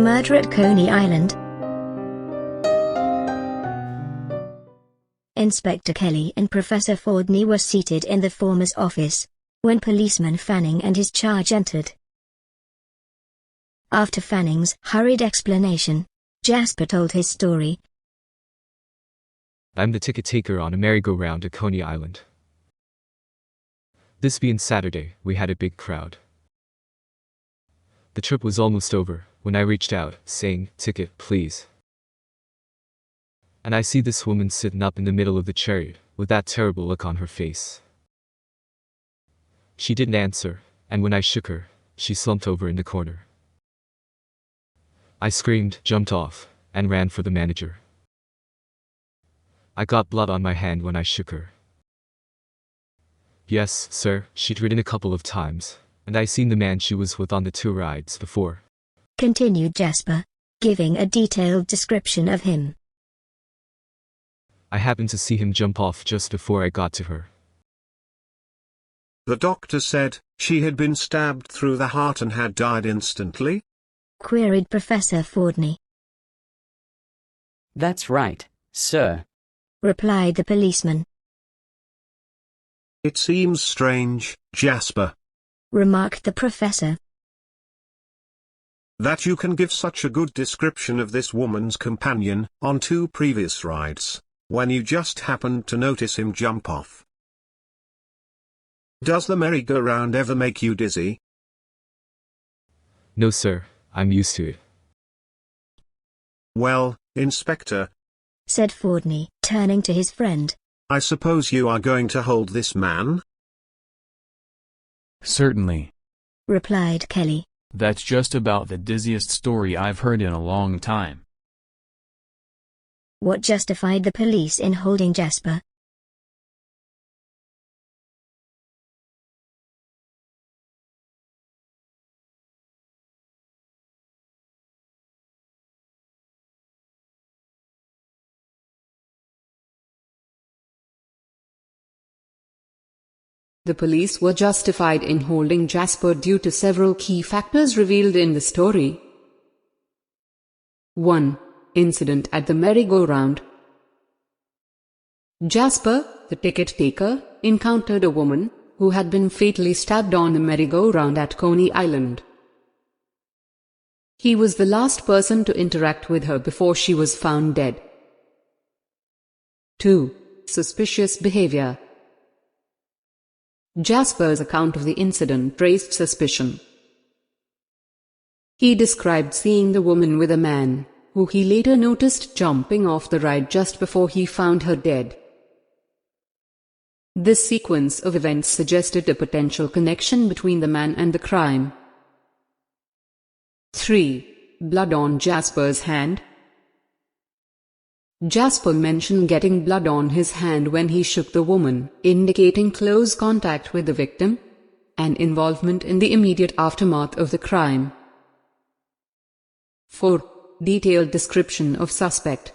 Murder at Coney Island. Inspector Kelly and Professor Fordney were seated in the former's office when policeman Fanning and his charge entered. After Fanning's hurried explanation, Jasper told his story. I'm the ticket taker on a merry-go-round at Coney Island. This being Saturday, we had a big crowd. The trip was almost over when I reached out, saying, "Ticket, please." And I see this woman sitting up in the middle of the chariot, with that terrible look on her face. She didn't answer, and when I shook her, she slumped over in the corner. I screamed, jumped off, and ran for the manager. I got blood on my hand when I shook her. Yes, sir, she'd ridden a couple of times, and I seen the man she was with on the 2 rides before. Continued Jasper, giving a detailed description of him. I happened to see him jump off just before I got to her. The doctor said she had been stabbed through the heart and had died instantly? Queried Professor Fordney. That's right, sir, replied the policeman. It seems strange, Jasper, remarked the professor, that you can give such a good description of this woman's companion on 2 previous rides, when you just happened to notice him jump off. Does the merry-go-round ever make you dizzy? No, sir, I'm used to it. Well, Inspector, said Fordney, turning to his friend, I suppose you are going to hold this man? Certainly, replied Kelly. That's just about the dizziest story I've heard in a long time. What justified the police in holding Jasper? The police were justified in holding Jasper due to several key factors revealed in the story. 1. Incident at the merry-go-round. Jasper, the ticket taker, encountered a woman who had been fatally stabbed on the merry-go-round at Coney Island. He was the last person to interact with her before she was found dead. 2. Suspicious behavior. Jasper's account of the incident raised suspicion. He described seeing the woman with a man, who he later noticed jumping off the ride just before he found her dead. This sequence of events suggested a potential connection between the man and the crime. 3. Blood on Jasper's hand. Jasper mentioned getting blood on his hand when he shook the woman, indicating close contact with the victim and involvement in the immediate aftermath of the crime. 4. Detailed description of suspect.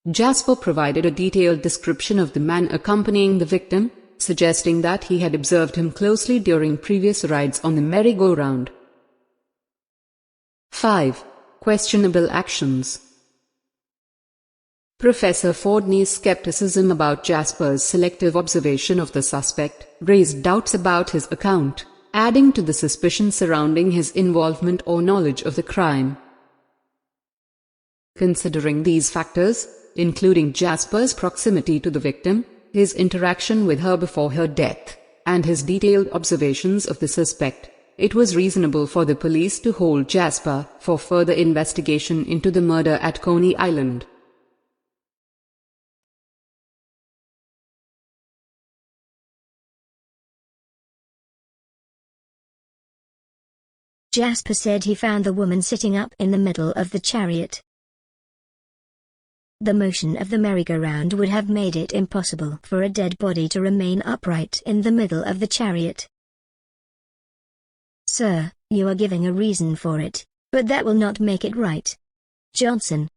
Jasper provided a detailed description of the man accompanying the victim, suggesting that he had observed him closely during previous rides on the merry-go-round. 5. Questionable actions. Professor Fordney's skepticism about Jasper's selective observation of the suspect raised doubts about his account, adding to the suspicion surrounding his involvement or knowledge of the crime. Considering these factors, including Jasper's proximity to the victim, his interaction with her before her death, and his detailed observations of the suspect, it was reasonable for the police to hold Jasper for further investigation into the murder at Coney Island. Jasper said he found the woman sitting up in the middle of the chariot. The motion of the merry-go-round would have made it impossible for a dead body to remain upright in the middle of the chariot. Sir, you are giving a reason for it, but that will not make it right. Johnson.